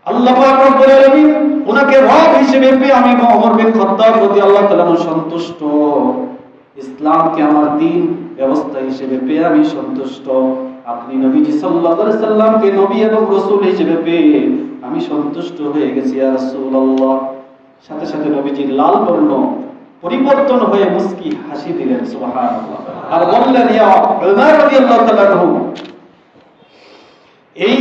আল্লাহ পাক রব্বুল আলামিন উনাকে রব হিসেবে পেয়ে আমি ওমর বিন খাত্তাব রাদিয়াল্লাহু তাআলা সন্তুষ্ট, ইসলামকে আমার দ্বীন ব্যবস্থা হিসেবে পেয়ে আমি সন্তুষ্ট। আপনি নবীজি সাল্লাল্লাহু আলাইহি সাল্লামকে নবী এবং রাসূল হিসেবে পেয়ে আমি সন্তুষ্ট হয়ে গেছি, ইয়া রাসূলুল্লাহ। সাথে সাথে নবীজির লাল বর্ণ পরিবর্তন হয়ে মুস্কি হাসি দিলেন, সুবহানাল্লাহ। আর বললেন, ইয়া উমর রাদিয়াল্লাহু তাআলা আনহু, এই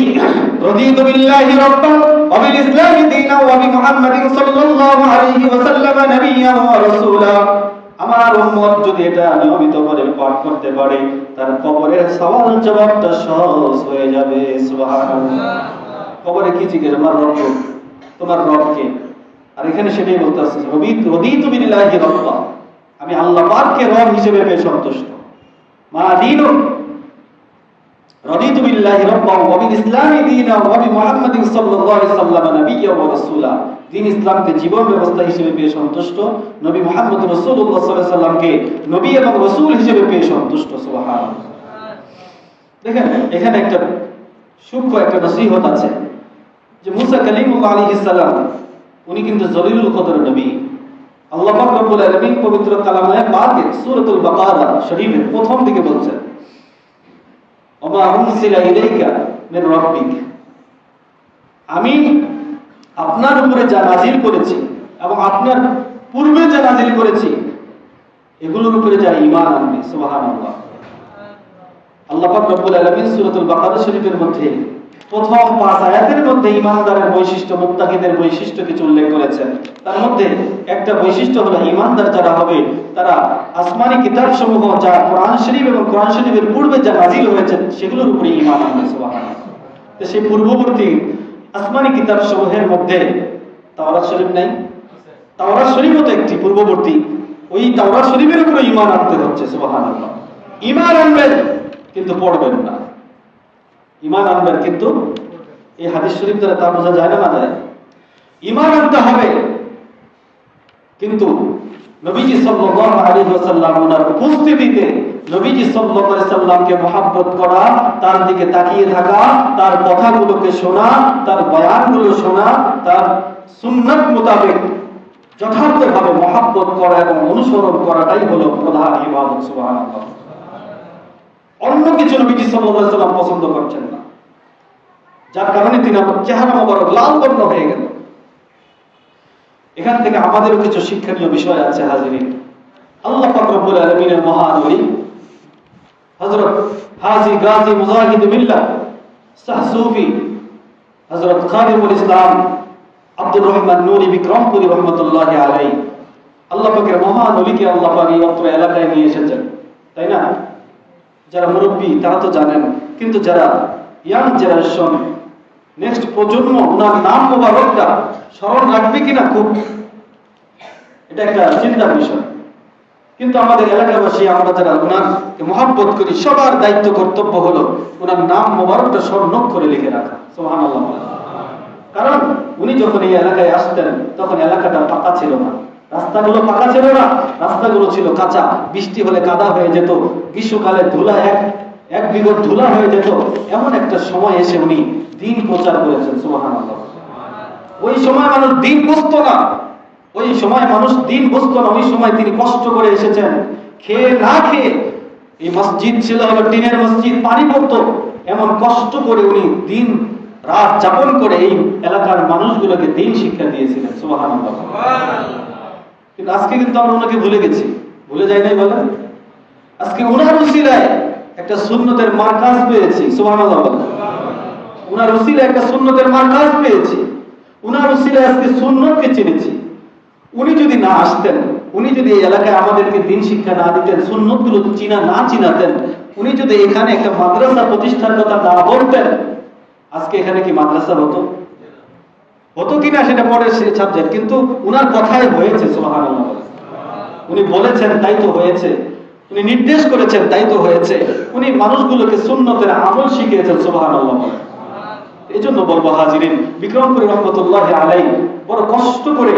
রাদিতু বিল্লাহি রাব্বান ওয়া বিল ইসলামি দীনান ওয়া বি মুহাম্মাদিন সাল্লাল্লাহু আলাইহি ওয়া সাল্লাম নাবিয়্যান ওয়া রাসূলা, আমার উম্মত যদি এটা নিয়মিত করে পাঠ করতে পারে তার কবরের সওয়াল জবাবটা সহজ হয়ে যাবে। সুবহানাল্লাহ। কবরে কি জিজ্ঞেস, আমার রব, তোমার রবকে? আর এখানে সেটাই বলতে আসছে, রাদিতু বিল্লাহি রাব্বান, আমি আল্লাহ পাককে রব হিসেবে পেয়ে সন্তুষ্ট। মা দীনু, রাদিতু বিল্লাহি রাব্বান ওয়া বিল ইসলামি দীনান ওয়া বি মুহাম্মাদিন সাল্লাল্লাহু আলাইহি সাল্লাম নাবিয়্যান ওয়া রাসূলা, দ্বীন ইসলামকে জীবন ব্যবস্থা হিসেবে পেয়ে সন্তুষ্ট, নবী মুহাম্মদ রাসূলুল্লাহ সাল্লাল্লাহু আলাইহি সাল্লামকে নবী এবং রাসূল হিসেবে পেয়ে সন্তুষ্ট। সুবহানাল্লাহ। দেখেন এখানে একটা সূক্ষ্ম একটা নসিহত আছে যে মুসা কালিমুল্লাহ আলাইহিস সালাম উনি কিন্তু জলিলুল কদর নবী। আল্লাহ পাক রব্বুল আলামিন পবিত্র কালামে পাকে সূরাতুল বাকারা শরীফের প্রথম দিকে বলছেন, ওমা উনসিলা ইলাইকা মির রাব্বিক, আমি আপনার উপরে যা নাজিল করেছি এবং আপনার পূর্বে যা নাজিল করেছি এগুলোর উপরে যা ঈমান আনবে। সুবহানাল্লাহ। আল্লাহ পাক রব্বুল আলামিন সূরাতুল বাকারা শরীফের মধ্যে প্রথম 5 আয়াতের মধ্যে ঈমানদারের বৈশিষ্ট্য, মুত্তাকিদের বৈশিষ্ট্য কিছু উল্লেখ করেছেন। তার মধ্যে একটা বৈশিষ্ট্য হলো ঈমানদার যারা হবে তারা আসমানি কিতাবসমূহ যা কোরআন শরীফ এবং কোরআন শরীফের পূর্বে যা নাজিল হয়েছে সেগুলোর উপরে ঈমান আনবে। সুবহানাল্লাহ। তো সেই পূর্ববর্তী আসমানি কিতাবসমূহের মধ্যে তাওরাত শরীফ নাই, তাওরাত শরীফও তো একটি পূর্ববর্তী, ওই তাওরাত শরীফের উপরে ঈমান আনতে হচ্ছে। সুবহানাল্লাহ। ঈমান আনবেন কিন্তু পড়বেন না, ঈমান আনবেন কিন্তু এই হাদিস শরীফ দ্বারা তা বোঝা যায় না যায়। ঈমান আনতে হবে কিন্তু নবীজি সাল্লাল্লাহু আলাইহি ওয়াসাল্লাম ওনার উপস্থিতিতে নবীজি সাল্লাল্লাহু আলাইহি সাল্লামকে মহব্বত করা, তার দিকে তাকিয়ে থাকা, তার কথাগুলোকে শোনা, তার বয়ানগুলো শোনা, তার সুন্নাত মোতাবেক যথার্থভাবে মহব্বত করা এবং অনুসরণ করাটাই হলো প্রধান ইবাদত। সুবহানাল্লাহ। অন্য কিছু নবীজি সাল্লাল্লাহু আলাইহি সাল্লাম পছন্দ করছেন না, যার কারণে তিনি চেহারা মোবারক লাল বর্ণ হয়ে গেল। এখান থেকে আমাদেরও কিছু শিক্ষণীয় বিষয় আছে হাজিরিন। আল্লাহ পাক রব্বুল আলামিনের মহান ওলি হযরত হাজী গাজী মুজাহিদ মিল্লাত সাহসুফি হযরত খাদিমুল ইসলাম আব্দুর রহমান নূরি বিক্রমপুরী রাহমাতুল্লাহি আলাইহি, আল্লাহ পাকের মহান ওলিকে আল্লাহ পাক এই অত্র এলাকায় নিয়ে এসেছেন, তাই না? যারা মুরব্বী তারা তো জানেন, কিন্তু যারা ইয়াং জেনারেশন, নেক্সট প্রজন্ম ওনার নাম মোবারকটা স্মরণ রাখবে কিনা, খুব এটা একটা চিন্তার বিষয়। কিন্তু আমাদের এলাকাবাসী আমরা যারা ওনাকে মহব্বত করি, সবার দায়িত্ব কর্তব্য হলো ওনার নাম মোবারকটা স্মরণ করে লিখে রাখা। সুবহানাল্লাহ। কারণ উনি যখন এই এলাকায় আসতেন তখন এলাকাটা পাকা ছিল না, রাস্তাগুলো পাকা ছিল না, রাস্তাগুলো ছিল কাঁচা, বৃষ্টি হলে কাদা হয়ে যেত, গ্রীষ্মকালে ধুলা এক বিঘত ধুলা হয়ে যেত। এমন একটা সময় এসে উনি দিন প্রচার করেছেন। সুবহানাল্লাহ। ওই সময় মানুষ দিন বুঝতো না, ওই সময় মানুষ দিন বুঝতো না, ওই সময় তিনি কষ্ট করে এসেছেন, খেয়ে না খেয়ে। এই মসজিদ ছিল হলো টিনের মসজিদ, পানি পড়তো, এমন কষ্ট করে উনি দিন রাত যাপন করে এই এলাকার মানুষগুলোকে দিন শিক্ষা দিয়েছিলেন। সুবহানাল্লাহ। কিন্তু আজকে কিন্তু আমরা ওনাকে ভুলে গেছি, ভুলে যাই নাই বলেন? আজকে ওনার উসিলায় একটা সুন্নতের মারকাজ পেয়েছি। সুবহানাল্লাহ। ওনার উসিলায় একটা সুন্নতের মারকাজ পেয়েছি, ওনার উসিলায় আজকে সুন্নতকে চিনেছি। উনি যদি না আসতেন, উনি যদি এই এলাকায় আমাদেরকে দিন শিক্ষা না দিতেন, সুন্নতগুলো না চিনাতেন, উনি যদি এখানে একটা মাদ্রাসা প্রতিষ্ঠার কথা না বলতেন, আজকে এখানে কি মাদ্রাসা হতো কিনা সেটা পরে সে সাবজেক্ট, কিন্তু উনার কথাই হয়েছে। সুবহানাল্লাহ। উনি বলেছেন তাই তো হয়েছে, উনি নির্দেশ করেছেন তাই তো হয়েছে, উনি মানুষগুলোকে সুন্নতের আমল শিখিয়েছেন। সুবহানাল্লাহ। এই জন্য বলবো হাজিরিন, বিক্রমপুরী রহমতুল্লাহ আলাইহি বড় কষ্ট করে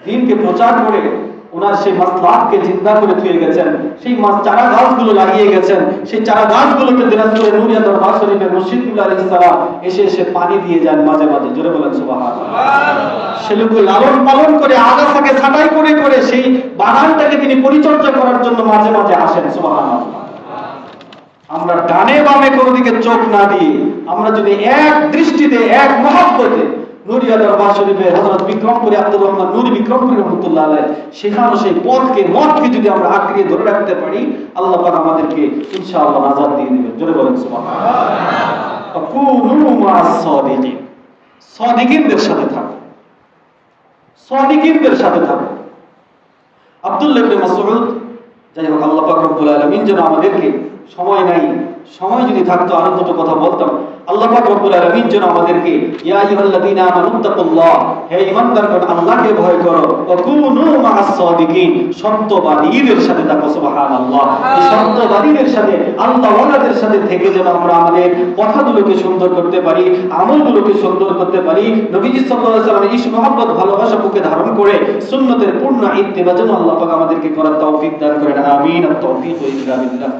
দিনকে প্রচার করে ওনার সেই মাসলাককে জিন্দা করে থুয়ে গেছেন, সেই চারা গাছগুলো লাগিয়ে গেছেন, সেই চারা গাছগুলোকে দিনাজপুরের নুরিয়া দরবার শরীফের মসজিদুল আলাইহিস সালাম এসে এসে পানি দিয়ে যান মাঝে মাঝে। জোরে বলেন সুবহানাল্লাহ। সেগুলো লালন পালন করে আগাছাকে ছাঁটাই করে করে সেই বাগানটাকে তিনি পরিচর্যা করার জন্য মাঝে মাঝে আসেন। সুবহানাল্লাহ। আমরা ডানে বামে কোনো দিকে চোখ না দিয়ে আমরা যদি এক দৃষ্টিতে এক মহব্বতে নুরিয়া দরবার শরীফের হযরত বিক্রমপুরী আব্দুর রহমান নূরি বিক্রমপুরী রাহমাতুল্লাহ আলাইহি শেখানো সেই মতকে যদি আমরা আঁকড়ে ধরে রাখতে পারি, আল্লাহ পাক আমাদেরকে ইনশাআল্লাহ নাজাত দিয়ে দিবেন। জোরে বলেন সুবহানাল্লাহ। কুনু মা'আস সাদিকিন, সাদিকিনদের সাথে থাকো, সাদিকিনদের সাথে থাকো। আব্দুল্লাহ ইবনে মাসউদ, যাই হোক, আল্লাহ পাক রব্বুল আলামিন যেন আমাদেরকে, সময় নাই, সময় যদি থাকতো আরো কত কথা বলতাম, আল্লাহ পাক রব্বুল আলামিন যেন আমাদেরকে ইয়া আইয়ুহাল্লাযীনা আমানুত্তাকুল্লাহ, হে ঈমানদারগণ আল্লাহকে ভয় করো, ওয়া কুনু মা'আস সাদিকিন, সত্যবাদীদের সাথে থাকো। সুবহানাল্লাহ। এই সত্যবাদীদের সাথে, আল্লাহওয়ালাদের সাথে থেকে যেন আমরা আমাদের কথাগুলোকে সুন্দর করতে পারি, আমলগুলোকে সুন্দর করতে পারি, নবীজি সাল্লাল্লাহু আলাইহি ওয়াসাল্লামের ইশক মহব্বত ভালোবাসা বুকে ধারণ করে সুন্নতের পূর্ণ ইত্তেবা যেন আল্লাহ পাক আমাদেরকে করার তৌফিক দান করেন। আমিন। আত-তাওফীক ওয়া ইল্লা বিল্লাহ।